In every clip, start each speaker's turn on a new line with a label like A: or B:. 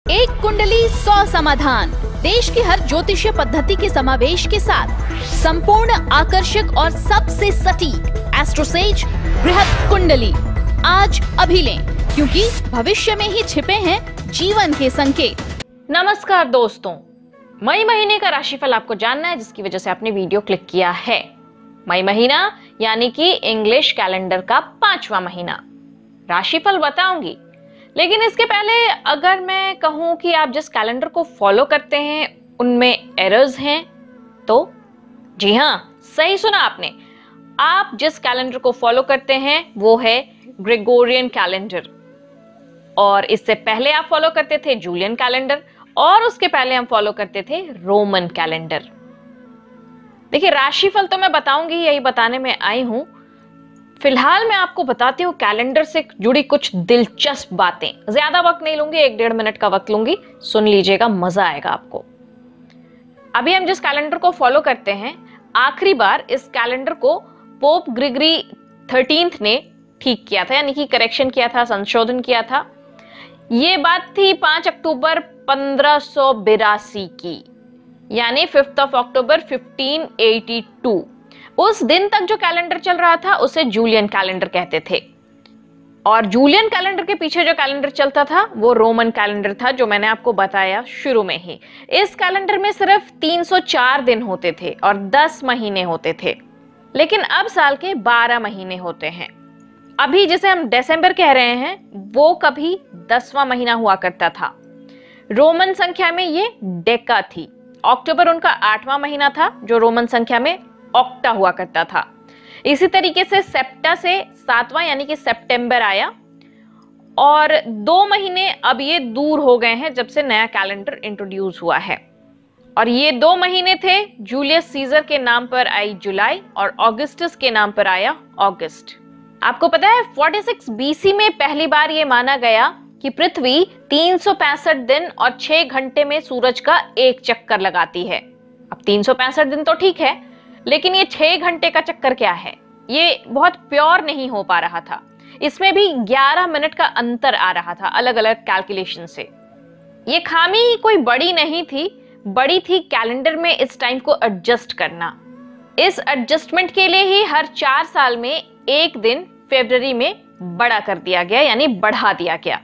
A: एक कुंडली 100 समाधान, देश की हर ज्योतिषीय पद्धति के समावेश के साथ संपूर्ण, आकर्षक और सबसे सटीक एस्ट्रोसेज बृहद कुंडली आज अभी लें, क्योंकि भविष्य में ही छिपे हैं जीवन के संकेत।
B: नमस्कार दोस्तों, मई महीने का राशिफल आपको जानना है, जिसकी वजह से आपने वीडियो क्लिक किया है। मई महीना यानी कि इंग्लिश कैलेंडर का 5वां महीना राशिफल बताऊंगी, लेकिन इसके पहले अगर मैं कहूं कि आप जिस कैलेंडर को फॉलो करते हैं उनमें एरर्स हैं, तो जी हाँ, सही सुना आपने। आप जिस कैलेंडर को फॉलो करते हैं वो है ग्रेगोरियन कैलेंडर, और इससे पहले आप फॉलो करते थे जूलियन कैलेंडर, और उसके पहले हम फॉलो करते थे रोमन कैलेंडर। देखिए, राशिफल तो मैं बताऊंगी, यही बताने में आई हूं। फिलहाल मैं आपको बताती हूँ कैलेंडर से जुड़ी कुछ दिलचस्प बातें। ज्यादा वक्त नहीं लूंगी, 1-1.5 मिनट का वक्त लूंगी, सुन लीजिएगा, मजा आएगा आपको। अभी हम जिस कैलेंडर को फॉलो करते हैं, आखिरी बार इस कैलेंडर को पोप ग्रिगरी 13 ने ठीक किया था, यानी कि करेक्शन किया था, संशोधन किया था। ये बात थी 5 अक्टूबर 1582 की, यानी 5 अक्टूबर 1582। उस दिन तक जो कैलेंडर चल रहा था उसे जूलियन कैलेंडर कहते थे, और जूलियन कैलेंडर के पीछे जो कैलेंडर चलता था वो रोमन कैलेंडर था, जो मैंने आपको बताया शुरू में ही। इस कैलेंडर में सिर्फ 304 दिन होते थे और 10 महीने होते थे, लेकिन अब साल के 12 महीने होते हैं। अभी जिसे हम दिसंबर कह रहे हैं वो कभी 10वां महीना हुआ करता था। रोमन संख्या में ये डेका थी। अक्टूबर उनका 8वां महीना था, जो रोमन संख्या में ऑक्टा हुआ करता था। इसी तरीके से सेप्टा से 7वां यानी कि सितंबर आया, और 2 महीने अब ये दूर हो गए हैं जब से नया कैलेंडर इंट्रोड्यूस हुआ है। और ये 2 महीने थे, जूलियस सीजर के नाम पर आई जुलाई और ऑगस्टस के नाम पर आया अगस्त। आपको पता है 46 बीसी में पहली बार ये माना गया कि पृथ्वी 365 दिन और 6 घंटे में सूरज का एक चक्कर लगाती है। अब 365 दिन तो ठीक है, लेकिन ये 6 घंटे का चक्कर क्या है, ये बहुत प्योर नहीं हो पा रहा था। इसमें भी 11 मिनट का अंतर आ रहा था अलग अलग कैलकुलेशन से। ये खामी कोई बड़ी नहीं थी, बड़ी थी कैलेंडर में इस टाइम को एडजस्ट करना। इस एडजस्टमेंट के लिए ही हर 4 साल में एक दिन फरवरी में बड़ा कर दिया गया, यानी बढ़ा दिया गया।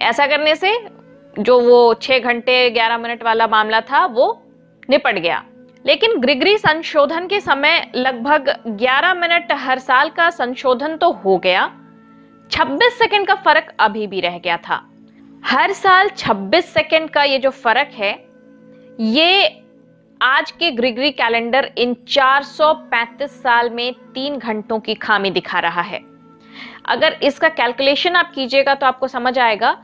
B: ऐसा करने से जो वो 6 घंटे 11 मिनट वाला मामला था वो निपट गया। लेकिन ग्रिगरी संशोधन के समय लगभग 11 मिनट हर साल का संशोधन तो हो गया, 26 सेकंड का फर्क अभी भी रह गया था। हर साल 26 सेकंड का ये जो फर्क है, ये आज के ग्रिगरी कैलेंडर इन 435 साल में 3 घंटों की खामी दिखा रहा है। अगर इसका कैलकुलेशन आप कीजिएगा तो आपको समझ आएगा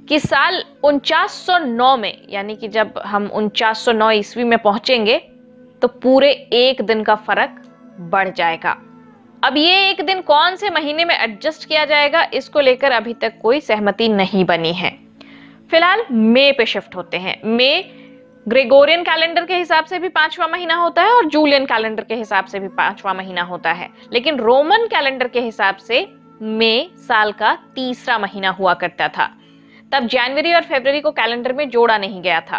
B: कि साल 4909 में, यानी कि जब हम 4909 ईस्वी में पहुंचेंगे तो पूरे एक दिन का फर्क बढ़ जाएगा। अब ये एक दिन कौन से महीने में एडजस्ट किया जाएगा, इसको लेकर अभी तक कोई सहमति नहीं बनी है। फिलहाल मई पे शिफ्ट होते हैं। मई ग्रेगोरियन कैलेंडर के हिसाब से भी 5वां महीना होता है और जूलियन कैलेंडर के हिसाब से भी 5वां महीना होता है, लेकिन रोमन कैलेंडर के हिसाब से मई साल का 3रा महीना हुआ करता था। तब जनवरी और फरवरी को कैलेंडर में जोड़ा नहीं गया था।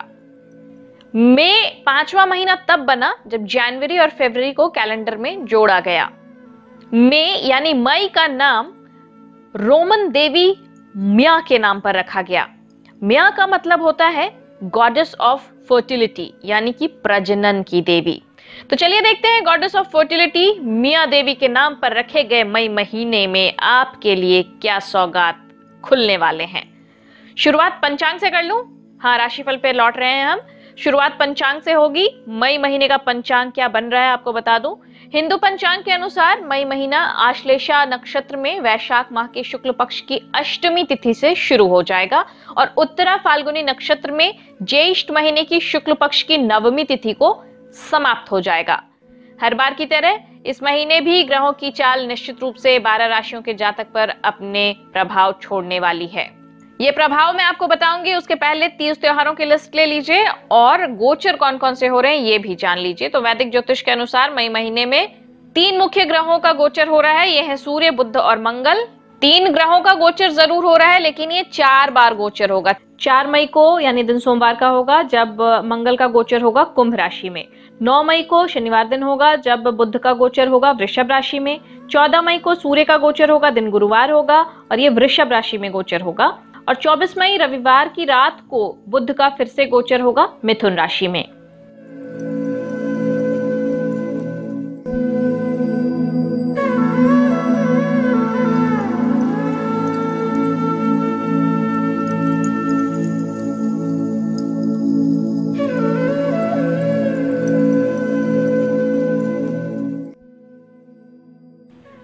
B: मई 5वां महीना तब बना जब जनवरी और फरवरी को कैलेंडर में जोड़ा गया। मई यानी मई का नाम रोमन देवी मिया के नाम पर रखा गया। मिया का मतलब होता है गॉडेस ऑफ फर्टिलिटी, यानी कि प्रजनन की देवी। तो चलिए देखते हैं गॉडेस ऑफ फर्टिलिटी मिया देवी के नाम पर रखे गए मई महीने में आपके लिए क्या सौगात खुलने वाले हैं। शुरुआत पंचांग से कर लूं? हाँ, राशिफल पे लौट रहे हैं हम। शुरुआत पंचांग से होगी। मई महीने का पंचांग क्या बन रहा है आपको बता दूं। हिंदू पंचांग के अनुसार मई महीना आश्लेषा नक्षत्र में वैशाख माह के शुक्ल पक्ष की अष्टमी तिथि से शुरू हो जाएगा, और उत्तरा फाल्गुनी नक्षत्र में ज्येष्ठ महीने की शुक्ल पक्ष की नवमी तिथि को समाप्त हो जाएगा। हर बार की तरह इस महीने भी ग्रहों की चाल निश्चित रूप से 12 राशियों के जातक पर अपने प्रभाव छोड़ने वाली है। ये प्रभाव मैं आपको बताऊंगी, उसके पहले तीज त्योहारों की लिस्ट ले लीजिए और गोचर कौन कौन से हो रहे हैं ये भी जान लीजिए। तो वैदिक ज्योतिष के अनुसार मई महीने में 3 मुख्य ग्रहों का गोचर हो रहा है। ये है सूर्य, बुध और मंगल। 3 ग्रहों का गोचर जरूर हो रहा है, लेकिन ये 4 बार गोचर होगा। 4 मई को यानी दिन सोमवार का होगा जब मंगल का गोचर होगा कुंभ राशि में। 9 मई को शनिवार दिन होगा जब बुध का गोचर होगा वृषभ राशि में। 14 मई को सूर्य का गोचर होगा, दिन गुरुवार होगा और ये वृषभ राशि में गोचर होगा। और 24 मई रविवार की रात को बुध का फिर से गोचर होगा मिथुन राशि में।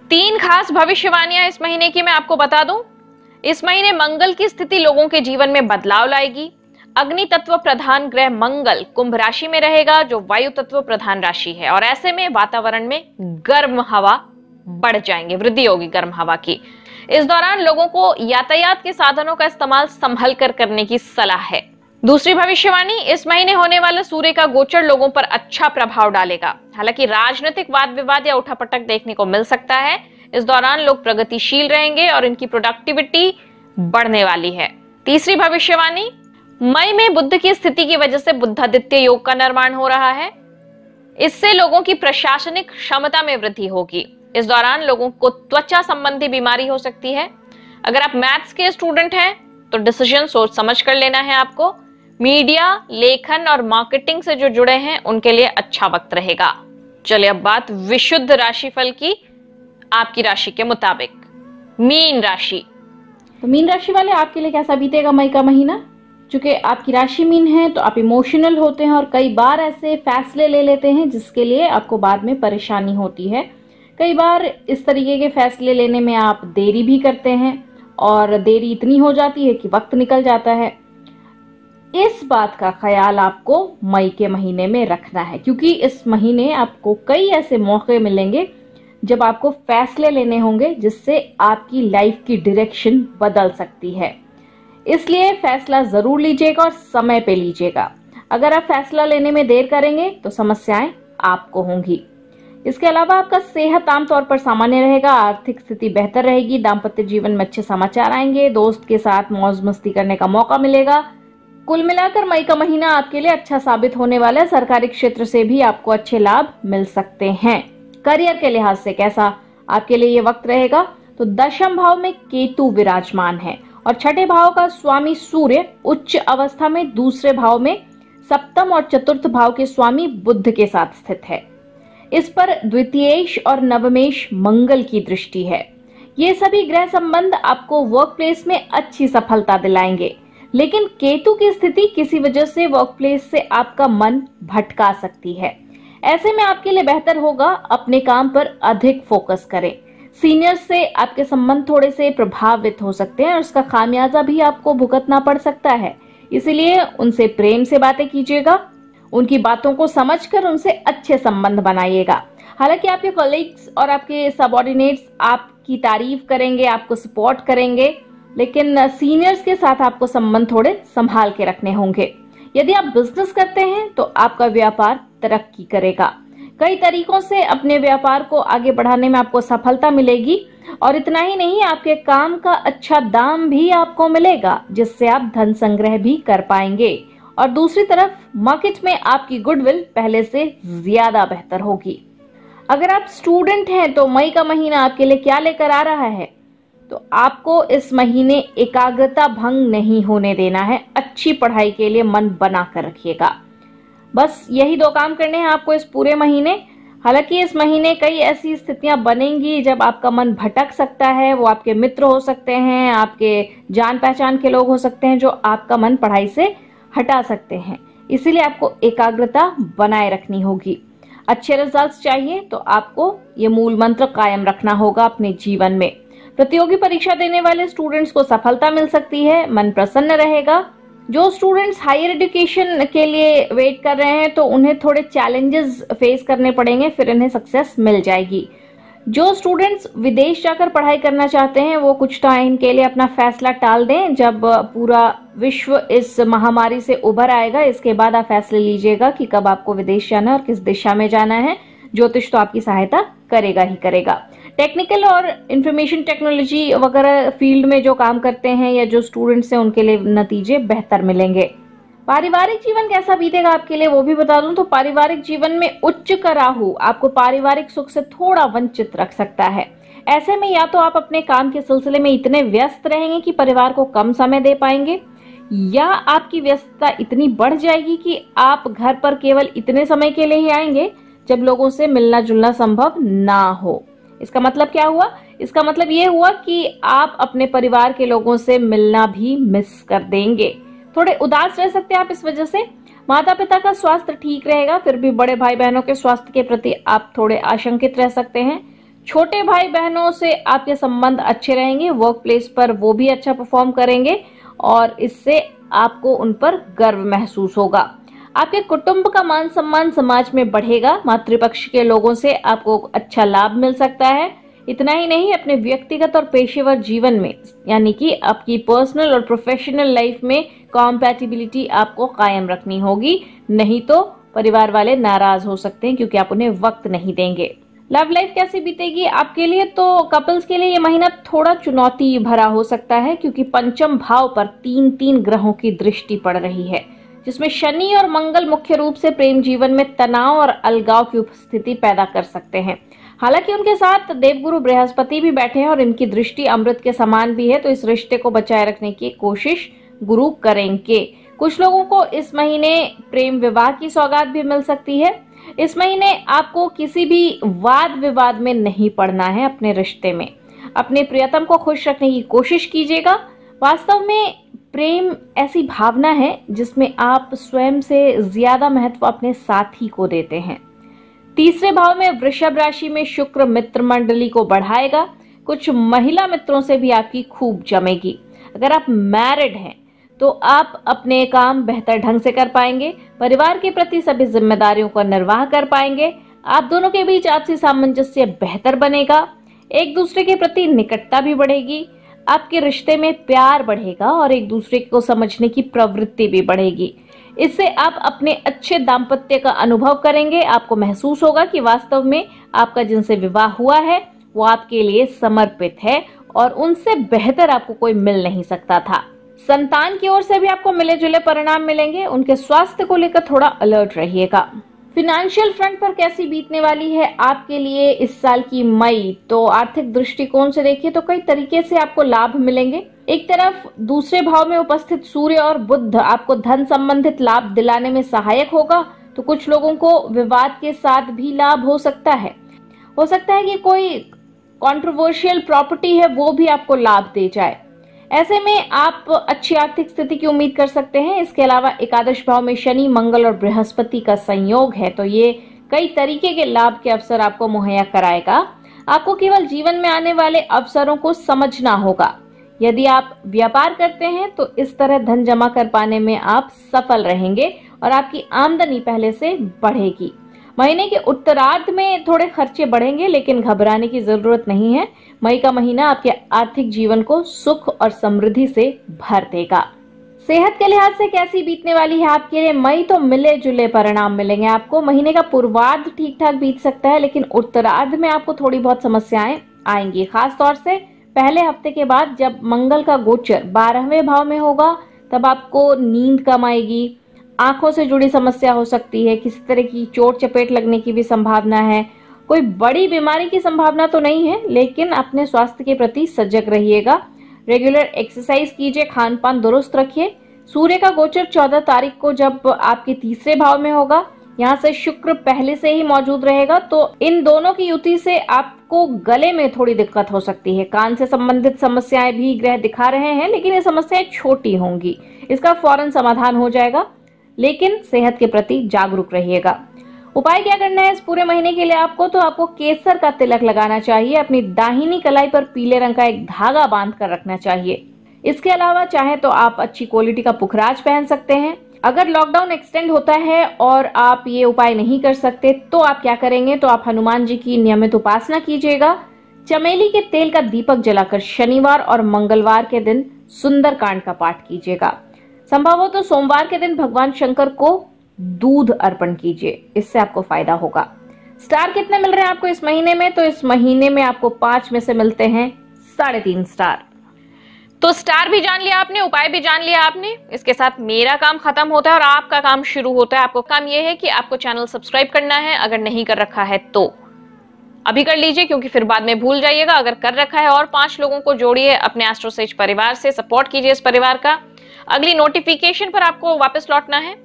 B: तीन खास भविष्यवाणियां इस महीने की मैं आपको बता दूं। इस महीने मंगल की स्थिति लोगों के जीवन में बदलाव लाएगी। अग्नि तत्व प्रधान ग्रह मंगल कुंभ राशि में रहेगा, जो वायु तत्व प्रधान राशि है, और ऐसे में वातावरण में गर्म हवा बढ़ जाएंगे, वृद्धि होगी गर्म हवा की। इस दौरान लोगों को यातायात के साधनों का इस्तेमाल संभल कर करने की सलाह है। दूसरी भविष्यवाणी, इस महीने होने वाला सूर्य का गोचर लोगों पर अच्छा प्रभाव डालेगा। हालांकि राजनीतिक वाद विवाद या उठापटक देखने को मिल सकता है। इस दौरान लोग प्रगतिशील रहेंगे और इनकी प्रोडक्टिविटी बढ़ने वाली है। तीसरी भविष्यवाणी, मई में बुध की स्थिति की वजह से बुधादित्य योग का निर्माण हो रहा है। इससे लोगों की प्रशासनिक क्षमता में वृद्धि होगी। इस दौरान लोगों को त्वचा संबंधी बीमारी हो सकती है। अगर आप मैथ्स के स्टूडेंट हैं तो डिसीजन सोच समझ कर लेना है आपको। मीडिया, लेखन और मार्केटिंग से जो जुड़े हैं उनके लिए अच्छा वक्त रहेगा। चलिए अब बात विशुद्ध राशिफल की, आपकी राशि के मुताबिक। मीन राशि,
A: तो मीन राशि वाले आपके लिए कैसा बीतेगा मई का महीना? चूंकि आपकी राशि मीन है तो आप इमोशनल होते हैं और कई बार ऐसे फैसले ले लेते हैं जिसके लिए आपको बाद में परेशानी होती है। कई बार इस तरीके के फैसले लेने में आप देरी भी करते हैं और देरी इतनी हो जाती है कि वक्त निकल जाता है। इस बात का ख्याल आपको मई के महीने में रखना है, क्योंकि इस महीने आपको कई ऐसे मौके मिलेंगे जब आपको फैसले लेने होंगे जिससे आपकी लाइफ की डायरेक्शन बदल सकती है। इसलिए फैसला जरूर लीजिएगा और समय पे लीजिएगा। अगर आप फैसला लेने में देर करेंगे तो समस्याएं आपको होंगी। इसके अलावा आपका सेहत आमतौर पर सामान्य रहेगा, आर्थिक स्थिति बेहतर रहेगी, दाम्पत्य जीवन में अच्छे समाचार आएंगे, दोस्त के साथ मौज मस्ती करने का मौका मिलेगा। कुल मिलाकर मई का महीना आपके लिए अच्छा साबित होने वाला है। सरकारी क्षेत्र से भी आपको अच्छे लाभ मिल सकते हैं। करियर के लिहाज से कैसा आपके लिए ये वक्त रहेगा? तो दशम भाव में केतु विराजमान है और छठे भाव का स्वामी सूर्य उच्च अवस्था में दूसरे भाव में, सप्तम और चतुर्थ भाव के स्वामी बुध के साथ स्थित है। इस पर द्वितीयेश और नवमेश मंगल की दृष्टि है। ये सभी ग्रह संबंध आपको वर्क प्लेस में अच्छी सफलता दिलाएंगे, लेकिन केतु की स्थिति किसी वजह से वर्क प्लेस से आपका मन भटका सकती है। ऐसे में आपके लिए बेहतर होगा अपने काम पर अधिक फोकस करें। सीनियर्स से आपके संबंध थोड़े से प्रभावित हो सकते हैं और उसका खामियाजा भी आपको भुगतना पड़ सकता है। इसीलिए उनसे प्रेम से बातें कीजिएगा, उनकी बातों को समझकर उनसे अच्छे संबंध बनाइएगा। हालांकि आपके कॉलीग्स और आपके सबऑर्डिनेट्स आपकी तारीफ करेंगे, आपको सपोर्ट करेंगे, लेकिन सीनियर्स के साथ आपको संबंध थोड़े संभाल के रखने होंगे। यदि आप बिजनेस करते हैं तो आपका व्यापार तरक्की करेगा। कई तरीकों से अपने व्यापार को आगे बढ़ाने में आपको सफलता मिलेगी और इतना ही नहीं, आपके काम का अच्छा दाम भी आपको मिलेगा, जिससे आप धन संग्रह भी कर पाएंगे। और दूसरी तरफ मार्केट में आपकी गुडविल पहले से ज्यादा बेहतर होगी। अगर आप स्टूडेंट हैं तो मई का महीना आपके लिए क्या लेकर आ रहा है? तो आपको इस महीने एकाग्रता भंग नहीं होने देना है। अच्छी पढ़ाई के लिए मन बना कर रखिएगा। बस यही 2 काम करने हैं आपको इस पूरे महीने। हालांकि इस महीने कई ऐसी स्थितियां बनेंगी जब आपका मन भटक सकता है। वो आपके मित्र हो सकते हैं, आपके जान पहचान के लोग हो सकते हैं जो आपका मन पढ़ाई से हटा सकते हैं। इसीलिए आपको एकाग्रता बनाए रखनी होगी। अच्छे रिजल्ट्स चाहिए तो आपको ये मूल मंत्र कायम रखना होगा अपने जीवन में। प्रतियोगी परीक्षा देने वाले स्टूडेंट्स को सफलता मिल सकती है, मन प्रसन्न रहेगा। जो स्टूडेंट्स हायर एजुकेशन के लिए वेट कर रहे हैं तो उन्हें थोड़े चैलेंजेस फेस करने पड़ेंगे, फिर इन्हें सक्सेस मिल जाएगी। जो स्टूडेंट्स विदेश जाकर पढ़ाई करना चाहते हैं वो कुछ टाइम के लिए अपना फैसला टाल दें। जब पूरा विश्व इस महामारी से उभर आएगा, इसके बाद आप फैसले लीजिएगा कि कब आपको विदेश जाना है और किस दिशा में जाना है। ज्योतिष तो आपकी सहायता करेगा ही करेगा।
B: टेक्निकल और इंफॉर्मेशन टेक्नोलॉजी वगैरह फील्ड में जो काम करते हैं या जो स्टूडेंट्स हैं उनके लिए नतीजे बेहतर मिलेंगे। पारिवारिक जीवन कैसा बीतेगा आपके लिए वो भी बता दूं तो पारिवारिक जीवन में उच्च का राहु आपको पारिवारिक सुख से थोड़ा वंचित रख सकता है। ऐसे में या तो आप अपने काम के सिलसिले में इतने व्यस्त रहेंगे कि परिवार को कम समय दे पाएंगे, या आपकी व्यस्तता इतनी बढ़ जाएगी कि आप घर पर केवल इतने समय के लिए ही आएंगे जब लोगों से मिलना जुलना संभव ना हो। इसका मतलब क्या हुआ? इसका मतलब ये हुआ कि आप अपने परिवार के लोगों से मिलना भी मिस कर देंगे। थोड़े उदास रह सकते हैं आप इस वजह से। माता पिता का स्वास्थ्य ठीक रहेगा, फिर भी बड़े भाई बहनों के स्वास्थ्य के प्रति आप थोड़े आशंकित रह सकते हैं। छोटे भाई बहनों से आपके संबंध अच्छे रहेंगे, वर्क प्लेस पर वो भी अच्छा परफॉर्म करेंगे और इससे आपको उन पर गर्व महसूस होगा। आपके कुटुंब का मान सम्मान समाज में बढ़ेगा। मातृपक्ष के लोगों से आपको अच्छा लाभ मिल सकता है। इतना ही नहीं, अपने व्यक्तिगत और पेशेवर जीवन में यानी कि आपकी पर्सनल और प्रोफेशनल लाइफ में कॉम्पैटिबिलिटी आपको कायम रखनी होगी, नहीं तो परिवार वाले नाराज हो सकते हैं क्योंकि आप उन्हें वक्त नहीं देंगे। लव लाइफ कैसी बीतेगी आपके लिए? तो कपल्स के लिए ये महीना थोड़ा चुनौती भरा हो सकता है क्योंकि पंचम भाव पर 3 ग्रहों की दृष्टि पड़ रही है, जिसमें शनि और मंगल मुख्य रूप से प्रेम जीवन में तनाव और अलगाव की उपस्थिति पैदा कर सकते हैं। हालांकि उनके साथ देवगुरु बृहस्पति भी बैठे हैं और इनकी दृष्टि अमृत के समान भी है, तो इस रिश्ते को बचाए रखने की कोशिश गुरु करेंगे। कुछ लोगों को इस महीने प्रेम विवाह की सौगात भी मिल सकती है। इस महीने आपको किसी भी वाद विवाद में नहीं पड़ना है। अपने रिश्ते में अपने प्रियतम को खुश रखने की कोशिश कीजिएगा। वास्तव में प्रेम ऐसी भावना है जिसमें आप स्वयं से ज्यादा महत्व अपने साथी को देते हैं। तीसरे भाव में वृषभ राशि में शुक्र मित्र मंडली को बढ़ाएगा। कुछ महिला मित्रों से भी आपकी खूब जमेगी। अगर आप मैरिड हैं तो आप अपने काम बेहतर ढंग से कर पाएंगे। परिवार के प्रति सभी जिम्मेदारियों का निर्वाह कर पाएंगे। आप दोनों के बीच आपसी सामंजस्य बेहतर बनेगा। एक दूसरे के प्रति निकटता भी बढ़ेगी। आपके रिश्ते में प्यार बढ़ेगा और एक दूसरे को समझने की प्रवृत्ति भी बढ़ेगी। इससे आप अपने अच्छे दाम्पत्य का अनुभव करेंगे। आपको महसूस होगा कि वास्तव में आपका जिनसे विवाह हुआ है वो आपके लिए समर्पित है और उनसे बेहतर आपको कोई मिल नहीं सकता था। संतान की ओर से भी आपको मिले जुले परिणाम मिलेंगे। उनके स्वास्थ्य को लेकर थोड़ा अलर्ट रहिएगा। फिनेंशियल फ्रंट पर कैसी बीतने वाली है आपके लिए इस साल की मई? तो आर्थिक दृष्टिकोण से देखिए तो कई तरीके से आपको लाभ मिलेंगे। एक तरफ दूसरे भाव में उपस्थित सूर्य और बुध आपको धन संबंधित लाभ दिलाने में सहायक होगा, तो कुछ लोगों को विवाद के साथ भी लाभ हो सकता है। हो सकता है कि कोई कंट्रोवर्शियल प्रॉपर्टी है वो भी आपको लाभ दे जाए। ऐसे में आप अच्छी आर्थिक स्थिति की उम्मीद कर सकते हैं। इसके अलावा एकादश भाव में शनि मंगल और बृहस्पति का संयोग है, तो ये कई तरीके के लाभ के अवसर आपको मुहैया कराएगा। आपको केवल जीवन में आने वाले अवसरों को समझना होगा। यदि आप व्यापार करते हैं तो इस तरह धन जमा कर पाने में आप सफल रहेंगे और आपकी आमदनी पहले से बढ़ेगी। महीने के उत्तरार्ध में थोड़े खर्चे बढ़ेंगे, लेकिन घबराने की जरूरत नहीं है। मई का महीना आपके आर्थिक जीवन को सुख और समृद्धि से भर देगा। सेहत के लिहाज से कैसी बीतने वाली है आपके लिए मई? तो मिले जुले परिणाम मिलेंगे आपको। महीने का पूर्वार्ध ठीक ठाक बीत सकता है, लेकिन उत्तरार्ध में आपको थोड़ी बहुत समस्याएं आएंगी। खास तौर से पहले हफ्ते के बाद जब मंगल का गोचर 12वें भाव में होगा तब आपको नींद कम आएगी, आंखों से जुड़ी समस्या हो सकती है, किसी तरह की चोट चपेट लगने की भी संभावना है। कोई बड़ी बीमारी की संभावना तो नहीं है, लेकिन अपने स्वास्थ्य के प्रति सजग रहिएगा। रेगुलर एक्सरसाइज कीजिए, खान पान दुरुस्त रखिए। सूर्य का गोचर 14 तारीख को जब आपके तीसरे भाव में होगा, यहाँ से शुक्र पहले से ही मौजूद रहेगा, तो इन दोनों की युति से आपको गले में थोड़ी दिक्कत हो सकती है। कान से संबंधित समस्याएं भी ग्रह दिखा रहे हैं, लेकिन ये समस्याएं छोटी होंगी, इसका फौरन समाधान हो जाएगा। लेकिन सेहत के प्रति जागरूक रहिएगा। उपाय क्या करना है इस पूरे महीने के लिए आपको? तो आपको केसर का तिलक लगाना चाहिए। अपनी दाहिनी कलाई पर पीले रंग का एक धागा बांध कर रखना चाहिए। इसके अलावा चाहे तो आप अच्छी क्वालिटी का पुखराज पहन सकते हैं। अगर लॉकडाउन एक्सटेंड होता है और आप ये उपाय नहीं कर सकते तो आप क्या करेंगे? तो आप हनुमान जी की नियमित उपासना कीजिएगा। चमेली के तेल का दीपक जलाकर शनिवार और मंगलवार के दिन सुंदरकांड का पाठ कीजिएगा। संभव हो तो सोमवार के दिन भगवान शंकर को दूध अर्पण कीजिए, इससे आपको फायदा होगा। स्टार कितने मिल रहे हैं आपको इस महीने में? तो इस महीने में आपको 5 में से मिलते हैं 3.5 स्टार। तो स्टार भी जान लिया आपने, उपाय भी जान लिया आपने। इसके साथ मेरा काम खत्म होता है और आपका काम शुरू होता है। आपको काम यह है कि आपको चैनल सब्सक्राइब करना है, अगर नहीं कर रखा है तो अभी कर लीजिए, क्योंकि फिर बाद में भूल जाइएगा। अगर कर रखा है और 5 लोगों को जोड़िए अपने एस्ट्रोसेज परिवार से, सपोर्ट कीजिए इस परिवार का। अगली नोटिफिकेशन पर आपको वापस लौटना है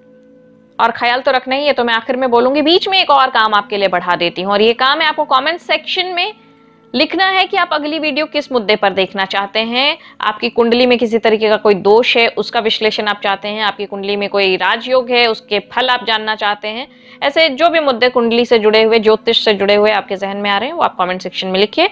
B: और ख्याल तो रखना ही है। तो मैं आखिर में बोलूंगी, बीच में एक और काम आपके लिए बढ़ा देती हूँ और ये काम है आपको कमेंट सेक्शन में लिखना है कि आप अगली वीडियो किस मुद्दे पर देखना चाहते हैं। आपकी कुंडली में किसी तरीके का कोई दोष है, उसका विश्लेषण आप चाहते हैं, आपकी कुंडली में कोई राजयोग है, उसके फल आप जानना चाहते हैं, ऐसे जो भी मुद्दे कुंडली से जुड़े हुए, ज्योतिष से जुड़े हुए आपके जहन में आ रहे हैं, वो आप कमेंट सेक्शन में लिखिए।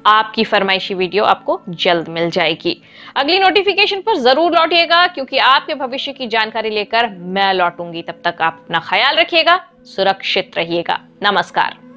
B: आपकी फरमाइशी वीडियो आपको जल्द मिल जाएगी। अगली नोटिफिकेशन पर जरूर लौटिएगा, क्योंकि आपके भविष्य की जानकारी लेकर मैं लौटूंगी। तब तक आप अपना ख्याल रखिएगा, सुरक्षित रहिएगा। नमस्कार।